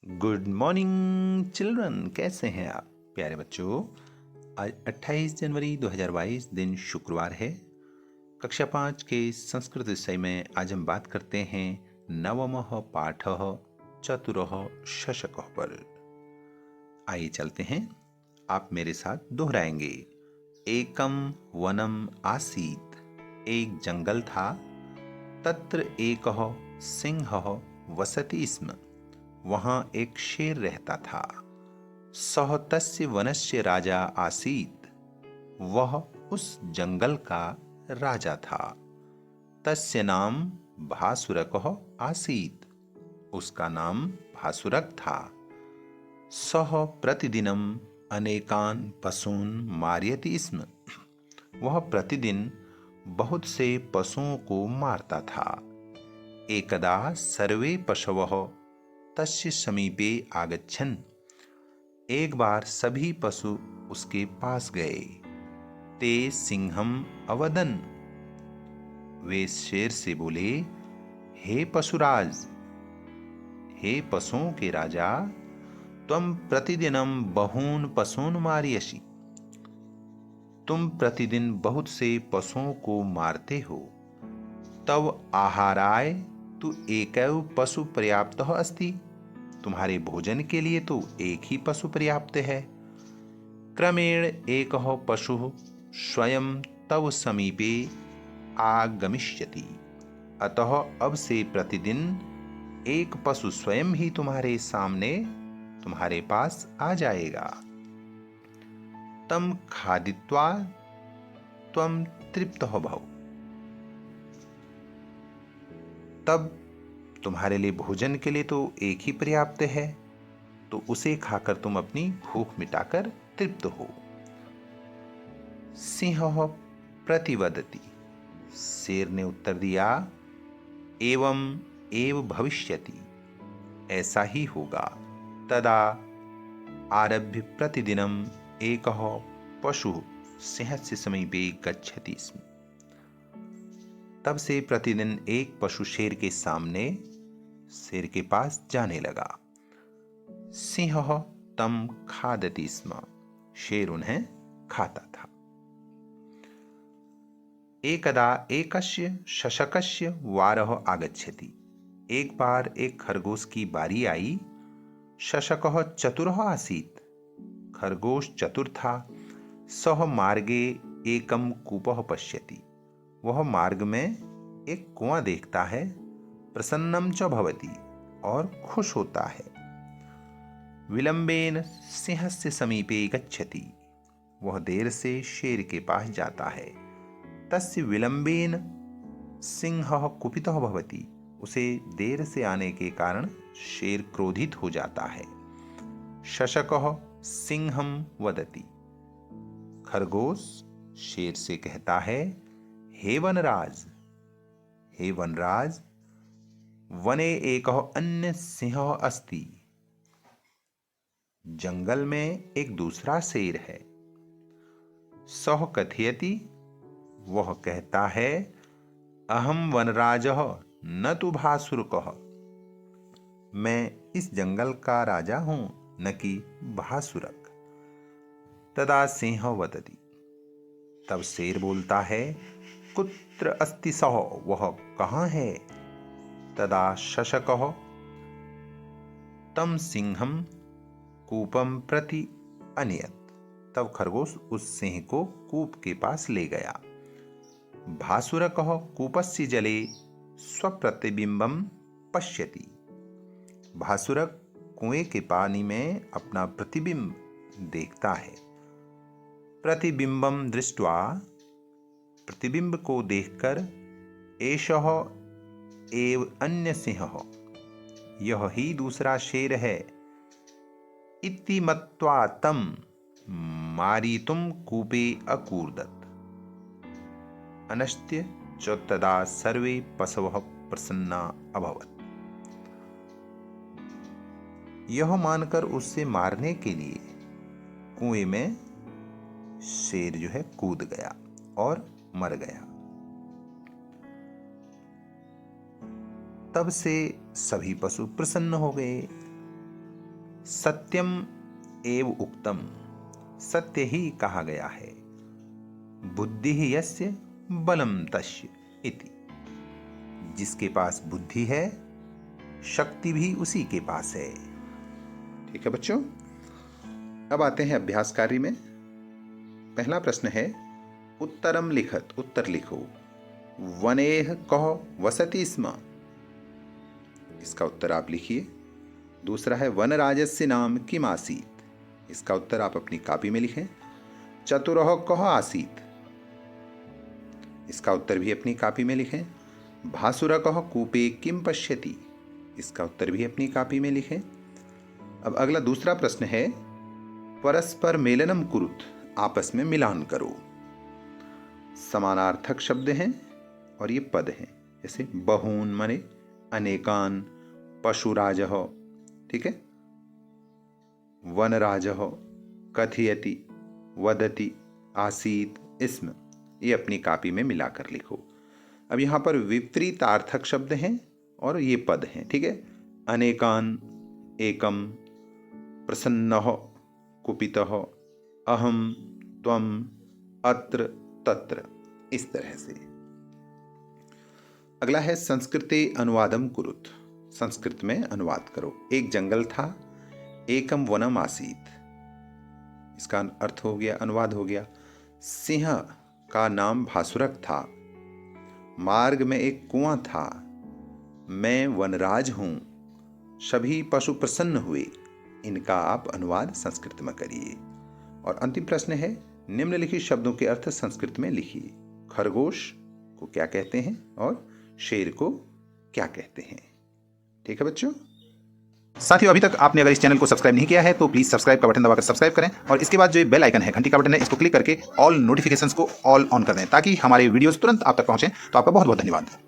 Good morning children, कैसे हैं आप प्यारे बच्चों। आज 28 जनवरी 2022 दिन शुक्रवार है। कक्षा 5 के संस्कृत विषय में आज हम बात करते हैं नवमः पाठः चतुरः शशकः पर। आइए चलते हैं, आप मेरे साथ दोहराएंगे। एकम वनम आसीत, एक जंगल था। तत्र एकः सिंहः वसति स्म, वहाँ एक शेर रहता था। सः तस्य वनस्य राजा आसीत, वह उस जंगल का राजा था। तस्य नाम भासुरकः आसीत, उसका नाम भासुरक था। सः प्रतिदिनम् अनेकान् पशून् मारयति स्म, वह प्रतिदिन बहुत से पशुओं को मारता था। एकदा सर्वे पशवः तस्य समीपे आगच्छन्, एक बार सभी पशु उसके पास गए। ते सिंहम अवदन्, वे शेर से बोले, हे पशुराज, हे पशुओं के राजा, त्वं प्रतिदिनं बहून् पशून् मारयसि, तुम प्रतिदिन बहुत से पशुओं को मारते हो। तव आहाराय तु एकैव पशु पर्याप्तः अस्ति, तुम्हारे भोजन के लिए तो एक ही पशु पर्याप्त है। क्रमेण एकः पशुः स्वयं तव समीपे आगमिष्यति, अतः अब से प्रतिदिन एक पशु स्वयं ही तुम्हारे सामने, तुम्हारे पास आ जाएगा। तम खादित्वा त्वं तृप्तः भव, तब तुम्हारे लिए भोजन के लिए तो एक ही पर्याप्त है, तो उसे खाकर तुम अपनी भूख मिटाकर तृप्त हो। सिंहः प्रतिवदति, शेर ने उत्तर दिया, एवं एव भविष्यति, ऐसा ही होगा। तदा आरभ्य प्रतिदिनम् एकः पशुः सिंहस्य समीपे गच्छति स्म, तब से प्रतिदिन एक पशु शेर के सामने, शेर के पास जाने लगा। सिंहः तम खादति स्म, शेर उन्हें खाता था। एकदा एकस्य शशकस्य वारः आगच्छति, एक बार एक खरगोश की बारी आई। शशकः चतुरः आसीत्, खरगोश चतुर था। सः मार्गे एकम कूपः पश्यति, वह मार्ग में एक कुआं देखता है। प्रसन्नम च भवति, और खुश होता है। विलंबेन सिंहस्य समीपे गच्छति, वह देर से शेर के पास जाता है। तस्य विलंबेन सिंहः कुपितः भवति, उसे देर से आने के कारण शेर क्रोधित हो जाता है। शशकः सिंहम वदति, खरगोश शेर से कहता है, हे वनराज, हे वनराज, वने एकः अन्य सिंहः अस्ति, जंगल में एक दूसरा शेर है। सः कथयति, वह कहता है, अहम वनराजः न तु भासुरकः, मैं इस जंगल का राजा हूं, न कि भासुरक। तदा सिंह वदति, तब शेर बोलता है, कुत्र अस्ति सः, वह कहाँ है। तदा शशकः तम सिंहम कूपम प्रति अनयत, तब खरगोश उस सिंह को कूप के पास ले गया। भासुरकः कूपस्य जले स्वप्रतिबिंबम पश्यति, भासुरक कुएं के पानी में अपना प्रतिबिंब देखता है। प्रतिबिंबम दृष्ट्वा, प्रतिबिंब को देखकर, एषः एव अन्य सिंहः, यह ही दूसरा शेर है, इति मत्वा तम मारितुम कूपे अकूर्दत। अनश्त्य च तदा सर्वे पशवः प्रसन्ना अभवत्, यह मानकर उससे मारने के लिए कुएं में शेर जो है कूद गया और मर गया। तब से सभी पशु प्रसन्न हो गए। सत्यम एव उक्तम, सत्य ही कहा गया है। बुद्धि ही यस्य बलम तस्य इति, जिसके पास बुद्धि है शक्ति भी उसी के पास है। ठीक है बच्चों, अब आते हैं अभ्यास कार्य में। पहला प्रश्न है उत्तरम लिखत, उत्तर लिखो। वनेह कह वसति स्म, इसका उत्तर आप लिखिए। दूसरा है वनराजस्य नाम किम आसीत, इसका उत्तर आप अपनी कॉपी में लिखें। चतुरः कह आसीत, इसका उत्तर भी अपनी कॉपी में लिखें। भासुरकः कूपे किम पश्यति, इसका उत्तर भी अपनी कॉपी में लिखें। अब अगला दूसरा प्रश्न है परस्पर मेलनम कुरुत, आपस में मिलान करो। समानार्थक शब्द हैं और ये पद हैं, जैसे बहून माने अनेकान, पशुराजः, ठीक है, वनराजः, कथयति, वदति, आसीत, स्म, ये अपनी कॉपी में मिलाकर लिखो। अब यहाँ पर विपरीतार्थक शब्द हैं और ये पद हैं, ठीक है, अनेकान, एकम, प्रसन्नः, कुपितः, अहम, त्वम, अत्र, तत्र, इस तरह से। अगला है संस्कृते अनुवादम कुरुत, संस्कृत में अनुवाद करो। एक जंगल था, एकम वनम आसीत, इसका अर्थ हो गया, अनुवाद हो गया, सिंह का नाम भासुरक था, मार्ग में एक कुआं था, मैं वनराज हूं, सभी पशु प्रसन्न हुए। इनका आप अनुवाद संस्कृत में करिए। और अंतिम प्रश्न है निम्नलिखित शब्दों के अर्थ संस्कृत में लिखिए। खरगोश को क्या कहते हैं और शेर को क्या कहते हैं। ठीक है बच्चों। साथियों, अभी तक आपने अगर इस चैनल को सब्सक्राइब नहीं किया है तो प्लीज सब्सक्राइब का बटन दबाकर सब्सक्राइब करें और इसके बाद जो बेल आइकन है, घंटी का बटन है, इसको क्लिक करके ऑल नोटिफिकेशंस को ऑल ऑन कर दें ताकि हमारे वीडियोस तुरंत आप तक पहुंचें। तो आपका बहुत बहुत धन्यवाद।